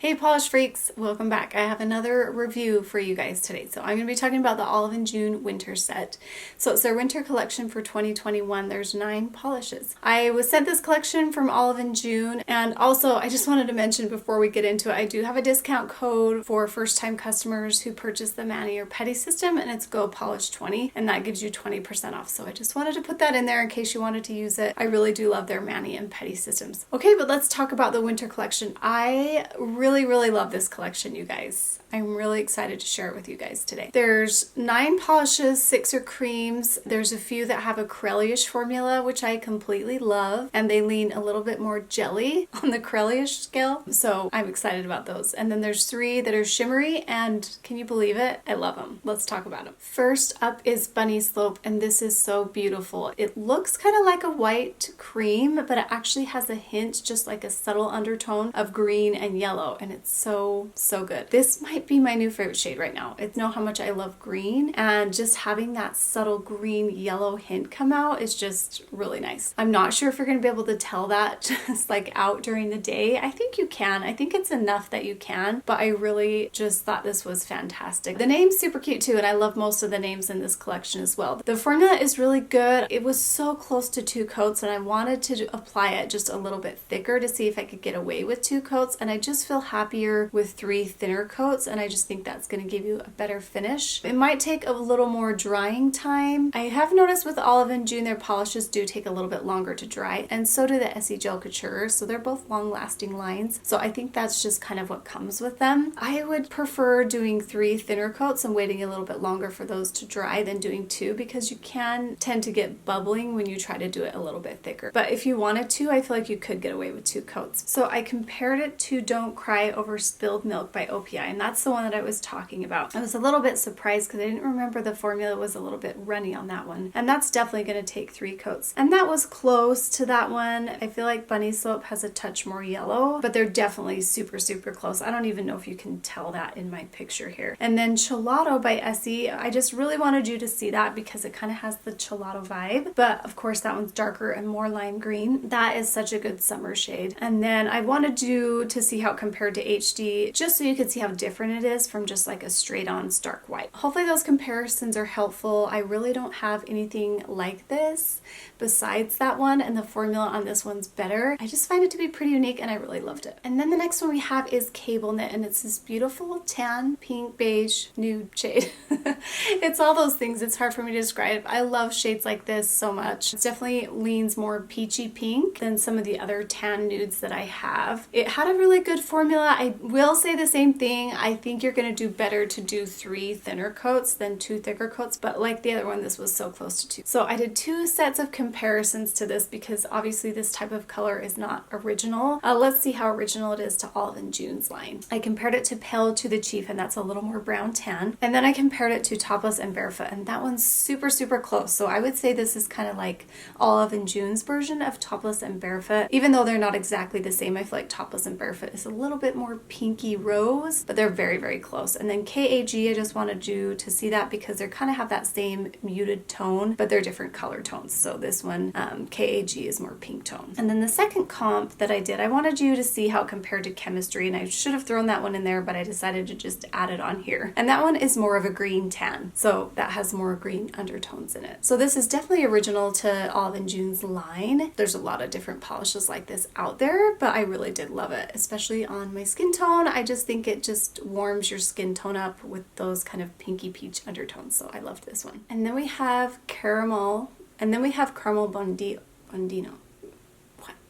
Hey polish freaks, welcome back. I have another review for you guys today. So I'm going to be talking about the Olive and June winter set. So it's their winter collection for 2021. There's 9 polishes. I was sent this collection from Olive and June, and also I just wanted to mention before we get into it, I do have a discount code for first time customers who purchase the Mani or Pedi system, and it's Go Polish 20, and that gives you 20% off. So I just wanted to put that in there in case you wanted to use it. I really do love their Mani and Pedi systems. Okay, but let's talk about the winter collection. I really love this collection, you guys. I'm really excited to share it with you guys today. There's 9 polishes, 6 are creams. There's a few that have a Corelli-ish formula, which I completely love, and they lean a little bit more jelly on the Corelli-ish scale, so I'm excited about those. And then there's 3 that are shimmery, and can you believe it? I love them. Let's talk about them. First up is Bunny Slope, and this is so beautiful. It looks kind of like a white cream, but it actually has a hint, just like a subtle undertone of green and yellow, and it's so good. This might be my new favorite shade right now. It's know how much I love green, and just having that subtle green yellow hint come out is just really nice. I'm not sure if you're going to be able to tell that just like out during the day. I think you can. I think it's enough that you can, but I really just thought this was fantastic. The name's super cute too, and I love most of the names in this collection as well. The formula is really good. It was so close to 2 coats, and I wanted to apply it just a little bit thicker to see if I could get away with 2 coats, and I just feel happier with 3 thinner coats, and I just think that's going to give you a better finish. It might take a little more drying time. I have noticed with Olive and June, their polishes do take a little bit longer to dry, and so do the Essie Gel Couture, so they're both long-lasting lines, so I think that's just kind of what comes with them. I would prefer doing 3 thinner coats and waiting a little bit longer for those to dry than doing 2, because you can tend to get bubbling when you try to do it a little bit thicker. But if you wanted to, I feel like you could get away with 2 coats. So I compared it to Don't Cry Over Spilled Milk by OPI, and that's the one that I was talking about. I was a little bit surprised because I didn't remember the formula was a little bit runny on that one, and that's definitely going to take 3 coats. And that was close to that one. I feel like Bunny Slope has a touch more yellow, but they're definitely super close. I don't even know if you can tell that in my picture here. And then Cholato by Essie, I just really wanted you to see that because it kind of has the Cholato vibe, but of course that one's darker and more lime green. That is such a good summer shade. And then I wanted you to see how it compared to HD, just so you could see how different it is from just like a straight on stark white. Hopefully those comparisons are helpful. I really don't have anything like this besides that one, and the formula on this one's better. I just find it to be pretty unique, and I really loved it. And then the next one we have is Cable Knit, and it's this beautiful tan, pink, beige, nude shade. It's all those things. It's hard for me to describe. I love shades like this so much. It definitely leans more peachy pink than some of the other tan nudes that I have. It had a really good formula. I will say the same thing. I think you're going to do better to do 3 thinner coats than 2 thicker coats, but like the other one, this was so close to 2. So I did 2 sets of comparisons to this because obviously this type of color is not original. Let's see how original it is to Olive and June's line. I compared it to Pale to the Chief, and that's a little more brown tan. And then I compared it to Topless and Barefoot, and that one's super close. So I would say this is kind of like Olive and June's version of Topless and Barefoot. Even though they're not exactly the same, I feel like Topless and Barefoot is a little bit more pinky rose, but they're very close. And then KAG, I just wanted you to see that because they kind of have that same muted tone, but they're different color tones. So this one, KAG is more pink tone. And then the second comp that I did, I wanted you to see how it compared to Chemistry, and I should have thrown that one in there, but I decided to just add it on here. And that one is more of a green tan, so that has more green undertones in it. So this is definitely original to Olive and June's line. There's a lot of different polishes like this out there, but I really did love it, especially on my skin tone. I just think it just warms your skin tone up with those kind of pinky peach undertones, so I loved this one. And then we have Caramel, and then we have Caramel Bondino.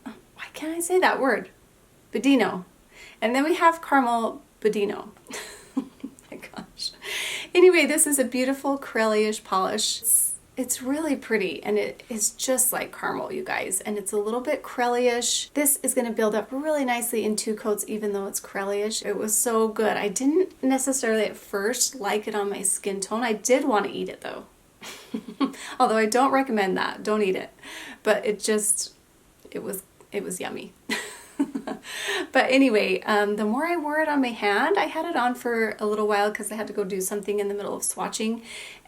Why can't I say that word? Bodino. And then we have Caramel Bodino. Oh my gosh. Anyway, this is a beautiful Corelli-ish polish. It's really pretty, and it is just like caramel, you guys, and it's a little bit Corelli-ish. This is going to build up really nicely in 2 coats, even though it's Corelli-ish. It was so good. I didn't necessarily at first like it on my skin tone. I did want to eat it though. Although I don't recommend that. Don't eat it. But it was yummy. But anyway, the more I wore it on my hand, I had it on for a little while because I had to go do something in the middle of swatching,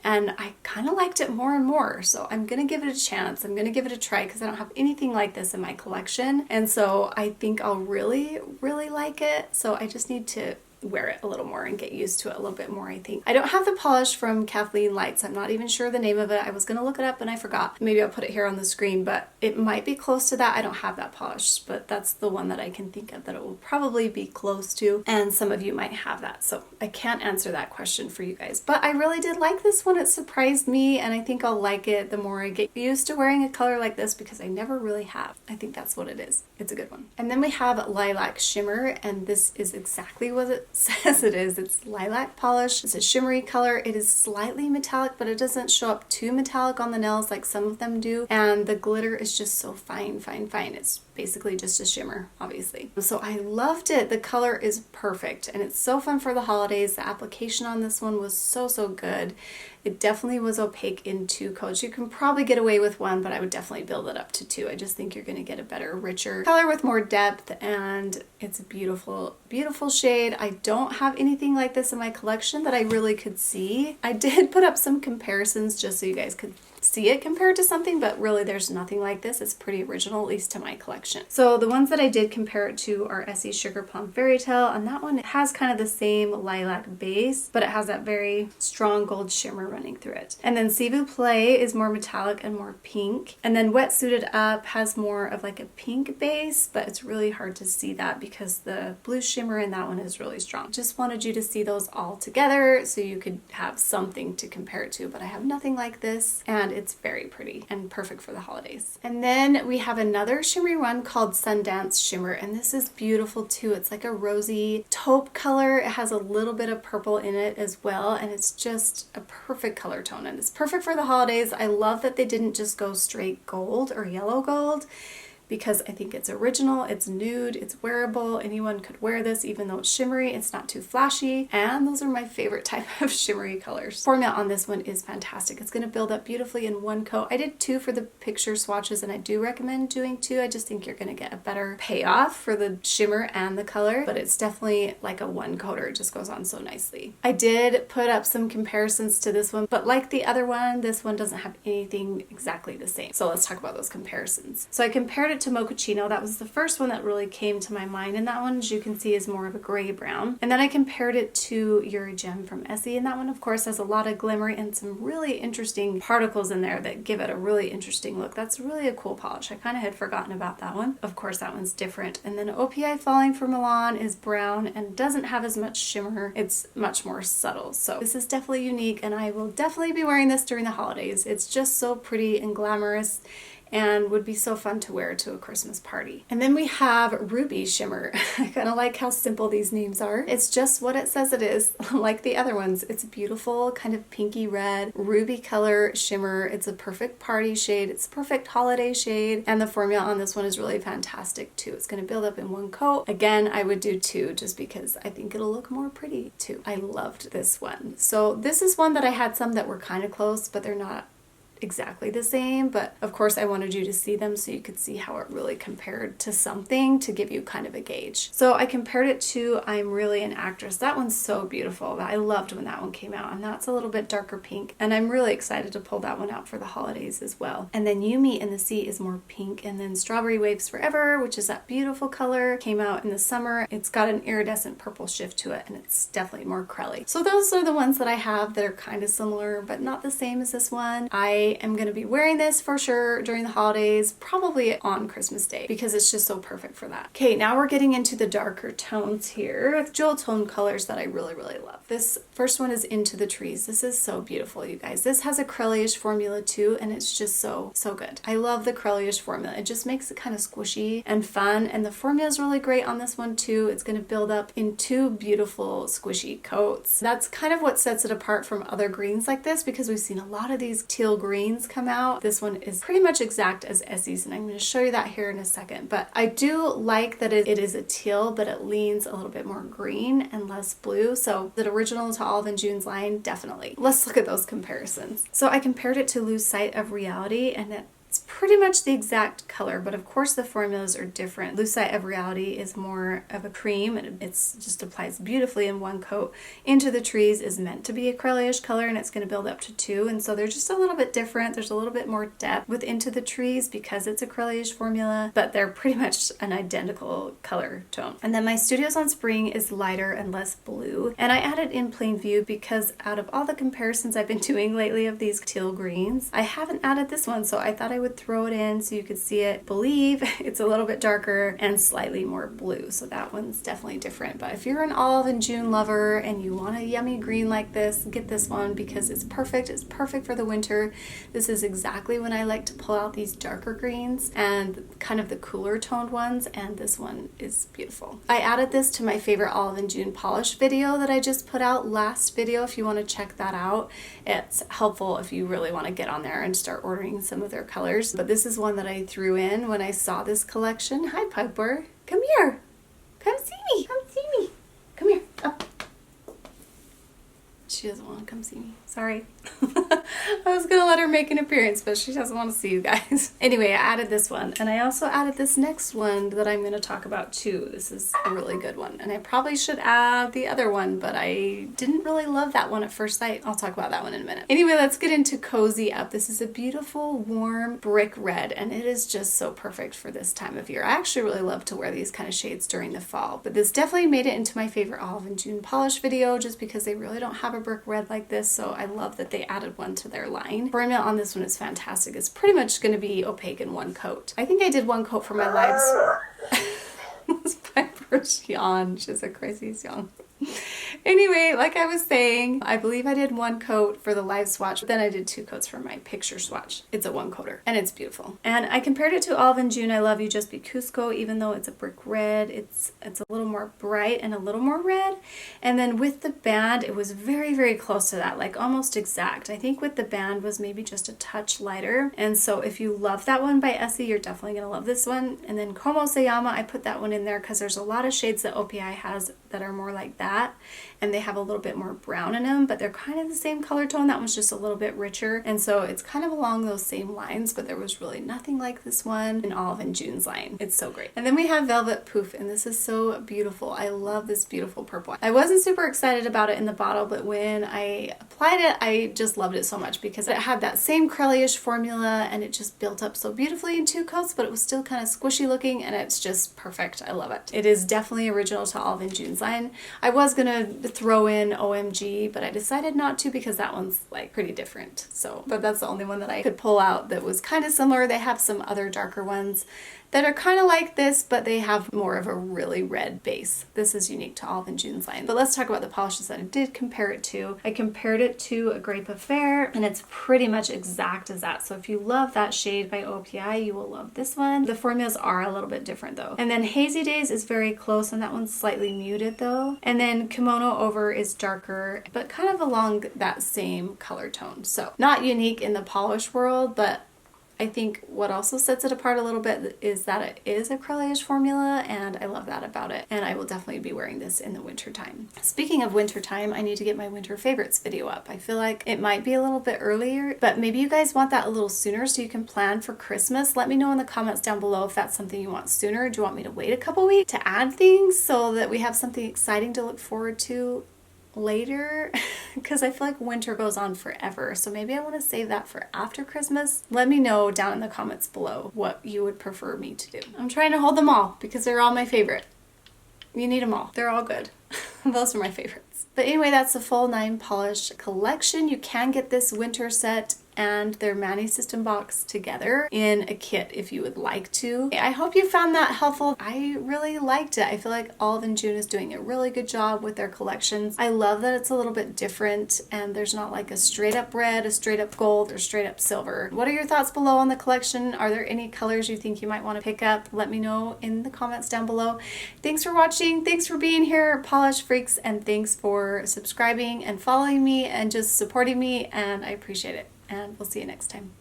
and I kind of liked it more and more. So I'm going to give it a chance. I'm going to give it a try because I don't have anything like this in my collection. And so I think I'll really, really like it. So I just need to wear it a little more and get used to it a little bit more, I think. I don't have the polish from Kathleen Lights. I'm not even sure the name of it. I was going to look it up and I forgot. Maybe I'll put it here on the screen, but it might be close to that. I don't have that polish, but that's the one that I can think of that it will probably be close to, and some of you might have that. So I can't answer that question for you guys, but I really did like this one. It surprised me, and I think I'll like it the more I get used to wearing a color like this because I never really have. I think that's what it is. It's a good one. And then we have Lilac Shimmer, and this is exactly what it says it is. It's lilac polish. It's a shimmery color. It is slightly metallic, but it doesn't show up too metallic on the nails like some of them do. And the glitter is just so fine, fine, fine. It's basically just a shimmer, obviously. So I loved it. The color is perfect, and it's so fun for the holidays. The application on this one was so, so good. It definitely was opaque in 2 coats. You can probably get away with 1, but I would definitely build it up to 2. I just think you're going to get a better, richer color with more depth, and it's a beautiful, beautiful shade. I don't have anything like this in my collection that I really could see. I did put up some comparisons just so you guys could see it compared to something, but really there's nothing like this. It's pretty original, at least to my collection. So the ones that I did compare it to are Essie Sugar Plum Fairy Tale, and that one has kind of the same lilac base, but it has that very strong gold shimmer running through it. And then Sivu Play is more metallic and more pink, and then Wet Suited Up has more of like a pink base, but it's really hard to see that because the blue shimmer in that one is really strong. Just wanted you to see those all together so you could have something to compare it to, but I have nothing like this, and it's very pretty and perfect for the holidays. And then we have another shimmery one called Sundance Shimmer, and this is beautiful too. It's like a rosy taupe color. It has a little bit of purple in it as well, and it's just a perfect color tone, and it's perfect for the holidays. I love that they didn't just go straight gold or yellow gold, because I think it's original, it's nude, it's wearable. Anyone could wear this even though it's shimmery. It's not too flashy, and those are my favorite type of shimmery colors. Formula on this one is fantastic. It's going to build up beautifully in 1 coat. I did 2 for the picture swatches, and I do recommend doing 2. I just think you're going to get a better payoff for the shimmer and the color, but it's definitely like a 1 coater. It just goes on so nicely. I did put up some comparisons to this one, but like the other one, this one doesn't have anything exactly the same. So let's talk about those comparisons. So I compared it to Mochaccino. That was the first one that really came to my mind, and that one, as you can see, is more of a gray brown. And then I compared it to Yuri Gem from Essie, and that one of course has a lot of glimmer and some really interesting particles in there that give it a really interesting look. That's really a cool polish. I kind of had forgotten about that one. Of course that one's different. And then OPI Falling for Milan is brown and doesn't have as much shimmer. It's much more subtle. So this is definitely unique, and I will definitely be wearing this during the holidays. It's just so pretty and glamorous, and would be so fun to wear to a Christmas party. And then we have Ruby Shimmer. I kind of like how simple these names are. It's just what it says it is, like the other ones. It's a beautiful kind of pinky red ruby color shimmer. It's a perfect party shade. It's a perfect holiday shade, and the formula on this one is really fantastic too. It's going to build up in 1 coat. Again, I would do 2 just because I think it'll look more pretty too. I loved this one. So this is one that I had some that were kind of close, but they're not exactly the same, but of course I wanted you to see them so you could see how it really compared to something to give you kind of a gauge. So I compared it to I'm Really an Actress. That one's so beautiful. I loved when that one came out, and that's a little bit darker pink, and I'm really excited to pull that one out for the holidays as well. And then You Meet in the Sea is more pink, and then Strawberry Waves Forever, which is that beautiful color, came out in the summer. It's got an iridescent purple shift to it, and it's definitely more crelly. So those are the ones that I have that are kind of similar but not the same as this one. I am going to be wearing this for sure during the holidays, probably on Christmas Day, because it's just so perfect for that. Okay, now we're getting into the darker tones here, jewel tone colors that I really, really love. This first one is Into the Trees. This is so beautiful, you guys. This has a crelly-ish formula too, and it's just so, so good. I love the crelly-ish formula. It just makes it kind of squishy and fun, and the formula is really great on this one too. It's going to build up in 2 beautiful squishy coats. That's kind of what sets it apart from other greens like this, because we've seen a lot of these teal greens come out. This one is pretty much exact as Essie's, and I'm going to show you that here in a second. But I do like that it is a teal, but it leans a little bit more green and less blue. So the original to Olive and June's line, definitely. Let's look at those comparisons. So I compared it to Lose Sight of Reality, and It's pretty much the exact color, but of course the formulas are different. Lucite of Reality is more of a cream, and it's just applies beautifully in one coat. Into the Trees is meant to be a Acrylish color, and it's going to build up to 2, and so they're just a little bit different. There's a little bit more depth with Into the Trees because it's a Acrylish formula, but they're pretty much an identical color tone. And then my Studios on Spring is lighter and less blue, and I added in Plain View because out of all the comparisons I've been doing lately of these teal greens, I haven't added this one, so I thought I would throw it in so you could see it. Believe it's a little bit darker and slightly more blue, so that one's definitely different. But if you're an Olive and June lover and you want a yummy green like this, get this one because it's perfect. It's perfect for the winter. This is exactly when I like to pull out these darker greens and kind of the cooler toned ones, and this one is beautiful. I added this to my favorite Olive and June polish video that I just put out last video. If you want to check that out, it's helpful if you really want to get on there and start ordering some of their colors. But this is one that I threw in when I saw this collection. Hi Piper, come here, come see me, come see me, come here. Oh. She doesn't want to come see me. Sorry. I was gonna let her make an appearance, but she doesn't want to see you guys. Anyway, I added this one, and I also added this next one that I'm gonna talk about too. This is a really good one, and I probably should add the other one, but I didn't really love that one at first sight. I'll talk about that one in a minute. Anyway, let's get into Cozy Up. This is a beautiful, warm brick red, and it is just so perfect for this time of year. I actually really love to wear these kind of shades during the fall, but this definitely made it into my favorite Olive and June polish video just because they really don't have a brick red like this, so I love that they added one to their line. Formula on this one is fantastic. It's pretty much going to be opaque in one coat. I think I did one coat for my lives. This Piper's yawn. She's a crazy yawn. Anyway, like I was saying, I believe I did one coat for the live swatch, but then I did 2 coats for my picture swatch. It's a 1-coater, and it's beautiful. And I compared it to Olive and June I Love You Just Be Cusco, even though it's a brick red, it's a little more bright and a little more red. And then with the band, it was very, very close to that, like almost exact. I think with the band was maybe just a touch lighter. And so if you love that one by Essie, you're definitely going to love this one. And then Como Sayama, I put that one in there because there's a lot of shades that OPI has that are more like that, and they have a little bit more brown in them, but they're kind of the same color tone. That one's just a little bit richer, and so it's kind of along those same lines, but there was really nothing like this one in Olive and June's line. It's so great. And then we have Velvet Poof, and this is so beautiful. I love this beautiful purple. I wasn't super excited about it in the bottle, but when I applied it, I just loved it so much because it had that same Crelly-ish formula, and it just built up so beautifully in 2 coats, but it was still kind of squishy looking, and it's just perfect. I love it. It is definitely original to Olive and June's line. I was gonna throw in OMG, but I decided not to because that one's like pretty different. So, but that's the only one that I could pull out that was kind of similar. They have some other darker ones that are kind of like this, but they have more of a really red base. This is unique to Olive and June's line. But let's talk about the polishes that I did compare it to. I compared it to a Grape Affair, and it's pretty much exact as that. So if you love that shade by OPI, you will love this one. The formulas are a little bit different though. And then Hazy Days is very close, and that one's slightly muted though. And then Kimono Over is darker, but kind of along that same color tone. So not unique in the polish world, but I think what also sets it apart a little bit is that it is a Crelly-ish formula, and I love that about it. And I will definitely be wearing this in the winter time. Speaking of winter time, I need to get my winter favorites video up. I feel like it might be a little bit earlier, but maybe you guys want that a little sooner so you can plan for Christmas. Let me know in the comments down below if that's something you want sooner. Do you want me to wait a couple weeks to add things so that we have something exciting to look forward to later? Because I feel like winter goes on forever, so maybe I want to save that for after Christmas. Let me know down in the comments below what you would prefer me to do. I'm trying to hold them all because they're all my favorite. You need them all. They're all good. Those are my favorites. But anyway, that's the full 9 polish collection. You can get this winter set and their Mani System box together in a kit if you would like to. I hope you found that helpful. I really liked it. I feel like Olive and June is doing a really good job with their collections. I love that it's a little bit different and there's not like a straight up red, a straight up gold, or straight up silver. What are your thoughts below on the collection? Are there any colors you think you might want to pick up? Let me know in the comments down below. Thanks for watching. Thanks for being here, Polish Freaks, and thanks for subscribing and following me and just supporting me, and I appreciate it. And we'll see you next time.